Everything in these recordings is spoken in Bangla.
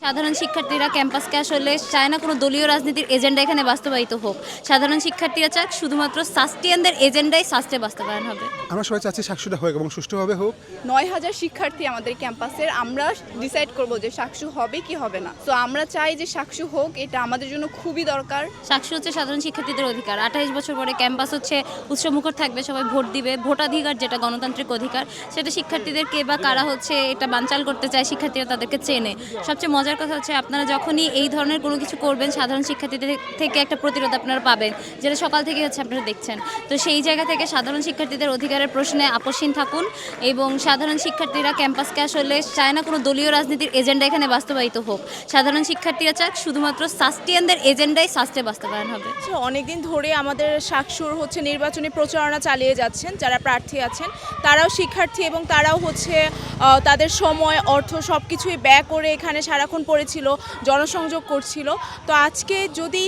সাধারণ শিক্ষার্থীরা ক্যাম্পাসকে আসলে চায় না কোনো দলীয় রাজনীতির এজেন্ডা এখানে বাস্তবায়িত হোক। সাধারণ শিক্ষার্থীরা চায় শুধুমাত্র সাস্টিয়ানদের এজেন্ডাই সাস্টে বাস্তবায়ন হবে। আমরা সবাই চাচ্ছি সাকসুটা হোক এবং সুষ্ঠুভাবে হোক। ৯,০০০ শিক্ষার্থী আমাদের ক্যাম্পাসের, আমরা ডিসাইড করব যে সাকসু হবে কি হবে না। তো আমরা চাই যে সাকসু হোক, এটা আমাদের জন্য খুবই দরকার। সাকসু হচ্ছে সাধারণ শিক্ষার্থীদের অধিকার। ২৮ বছর পরে ক্যাম্পাস হচ্ছে উৎসবমুখর থাকবে, সবাই ভোট দিবে। ভোটাধিকার যেটা গণতান্ত্রিক অধিকার, সেটা শিক্ষার্থীদের কে বা কারা হচ্ছে এটা বানচাল করতে চায়, শিক্ষার্থীরা তাদেরকে চেনে। সবচেয়ে মজার কথা হচ্ছে আপনারা যখনই এই ধরনের কোনো কিছু করবেন, সাধারণ শিক্ষার্থীদের থেকে একটা প্রতিরোধ আপনারা পাবেন, যেটা সকাল থেকে হচ্ছে আপনারা দেখছেন। তো সেই জায়গা থেকে সাধারণ শিক্ষার্থীদের অধিকারের প্রশ্নে আপোষহীন থাকুন এবং সাধারণ শিক্ষার্থীরা ক্যাম্পাসকে আসলে চায় না কোনো দলীয় রাজনীতির এজেন্ডা এখানে বাস্তবায়িত হোক। সাধারণ শিক্ষার্থীরা চায় শুধুমাত্র সাস্টিয়ানদের এজেন্ডাই সাস্টে বাস্তবায়ন হবে। অনেকদিন ধরে আমাদের সাকসুর নির্বাচনী প্রচারণা চালিয়ে যাচ্ছেন যারা প্রার্থী আছেন, তারাও শিক্ষার্থী এবং তারাও তাদের সময় অর্থ সব কিছুই ব্যয় করে এখানে সারাক্ষণ পড়েছিল, জনসংযোগ করছিল। তো আজকে যদি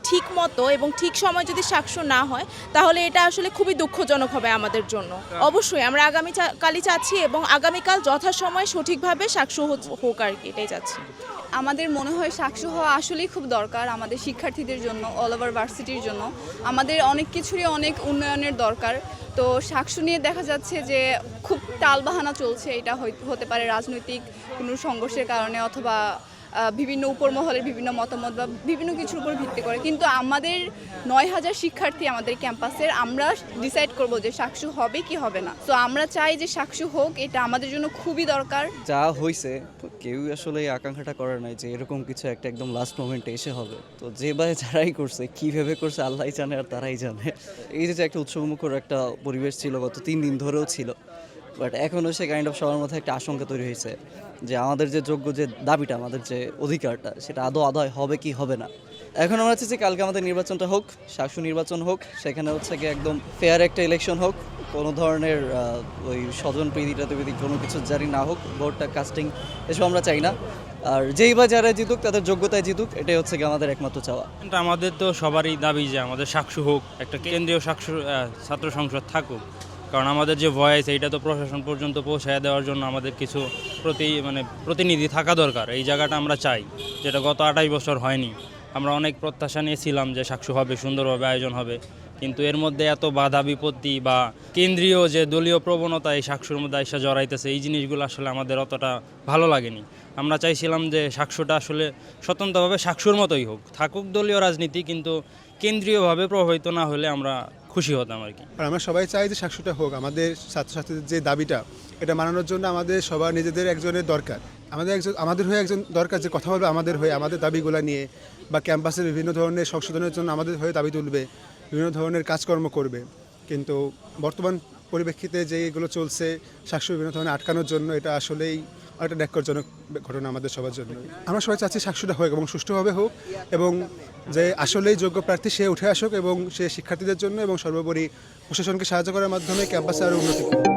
ঠিক মতো এবং ঠিক সময় যদি সাকসু না হয়, তাহলে এটা আসলে খুবই দুঃখজনক হবে আমাদের জন্য। অবশ্যই আমরা আগামীকালই চাচ্ছি এবং আগামীকাল যথাসময়ে সঠিকভাবে সাকসু হোক আর কি, এটাই চাচ্ছি। আমাদের মনে হয় সাকসু হওয়া আসলেই খুব দরকার আমাদের শিক্ষার্থীদের জন্য, অল ওভার ভার্সিটির জন্য। আমাদের অনেক কিছুরই অনেক উন্নয়নের দরকার। তো সাকসু নিয়ে দেখা যাচ্ছে যে খুব টালবাহানা চলছে। এটা হতে পারে রাজনৈতিক কোনো সংঘর্ষের কারণে, অথবা বিভিন্ন উপরমহলের বিভিন্ন মতামত বা বিভিন্ন কিছুর উপর ভিত্তি করে। কিন্তু আমাদের ৯,০০০ শিক্ষার্থী আমাদের ক্যাম্পাসের, আমরা ডিসাইড করব যে সাকসু হবে কি হবে না। তো আমরা চাই যে সাকসু হোক, এটা আমাদের জন্য খুবই দরকার। যা হয়েছে কেউ আসলে এই আকাঙ্ক্ষাটা করে নাই যে এরকম কিছু একটা একদম লাস্ট মোমেন্টে এসে হবে। তো যে ভাই যারাই করছে, কীভাবে করছে আল্লাহই জানে আর তারাই জানে। এই যে একটা উৎসবমুখর একটা পরিবেশ ছিল গত 3 দিন ধরেও ছিল, বাট এখনও সে কাইন্ড অফ সবার মধ্যে একটা আশঙ্কা তৈরি হয়েছে যে আমাদের যে যোগ্য যে দাবিটা, আমাদের যে অধিকারটা, সেটা আদায় হবে কি হবে না। এখন আমরা চাচ্ছি যে কালকে আমাদের নির্বাচনটা হোক, সাকসু নির্বাচন হোক, সেখানে হচ্ছে কি একদম ফেয়ার একটা ইলেকশন হোক, কোনো ধরনের ওই স্বজন প্রীতি কোনো কিছু জারি না হোক, ভোটটা কাস্টিং এসব আমরা চাই না। আর যেই বা যারা জিতুক তাদের যোগ্যতায় জিতুক, এটাই হচ্ছে কি আমাদের একমাত্র চাওয়া। আমাদের তো সবারই দাবি যে আমাদের সাকসু হোক, একটা কেন্দ্রীয় সাকসু ছাত্র সংসদ থাকুক। কারণ আমাদের যে ভয়েস, এইটা তো প্রশাসন পর্যন্ত পৌঁছায় দেওয়ার জন্য আমাদের কিছু প্রতিনিধি থাকা দরকার। এই জায়গাটা আমরা চাই, যেটা গত 28 বছর হয়নি। আমরা অনেক প্রত্যাশা নিয়েছিলাম যে সাকসু হবে, সুন্দরভাবে আয়োজন হবে, কিন্তু এর মধ্যে এত বাধা বিপত্তি বা কেন্দ্রীয় যে দলীয় প্রবণতা এই সাকসুর মধ্যে এসে জড়াইতেছে, এই জিনিসগুলো আসলে আমাদের অতটা ভালো লাগেনি। আমরা চাইছিলাম যে সাকসুটা আসলে স্বতন্ত্রভাবে সাকসুর মতোই হোক, থাকুক দলীয় রাজনীতি, কিন্তু কেন্দ্রীয়ভাবে প্রভাবিত না হলে আমরা খুশি হতাম আর কি। আর আমরা সবাই চাই যে সাকসুটা হোক। আমাদের ছাত্রছাত্রীদের যে দাবিটা, এটা মানানোর জন্য আমাদের সবার নিজেদের একজনের দরকার। আমাদের হয়ে একজন দরকার যে কথা বলবে আমাদের হয়ে, আমাদের দাবিগুলো নিয়ে, বা ক্যাম্পাসের বিভিন্ন ধরনের সংশোধনের জন্য আমাদের হয়ে দাবি তুলবে, বিভিন্ন ধরনের কাজকর্ম করবে। কিন্তু বর্তমান পরিপ্রেক্ষিতে যেগুলো চলছে সাকসু বিভিন্ন ধরনের আটকানোর জন্য, এটা আসলেই একটা ন্যাক্কারজনক ঘটনা আমাদের সবার জন্য। আমরা সবাই চাচ্ছি সাকসুটা হোক এবং সুষ্ঠুভাবে হোক, এবং যে আসলেই যোগ্য প্রার্থী সে উঠে আসুক এবং সে শিক্ষার্থীদের জন্য এবং সর্বোপরি প্রশাসনকে সাহায্য করার মাধ্যমে ক্যাম্পাসে আরও উন্নতি করুক।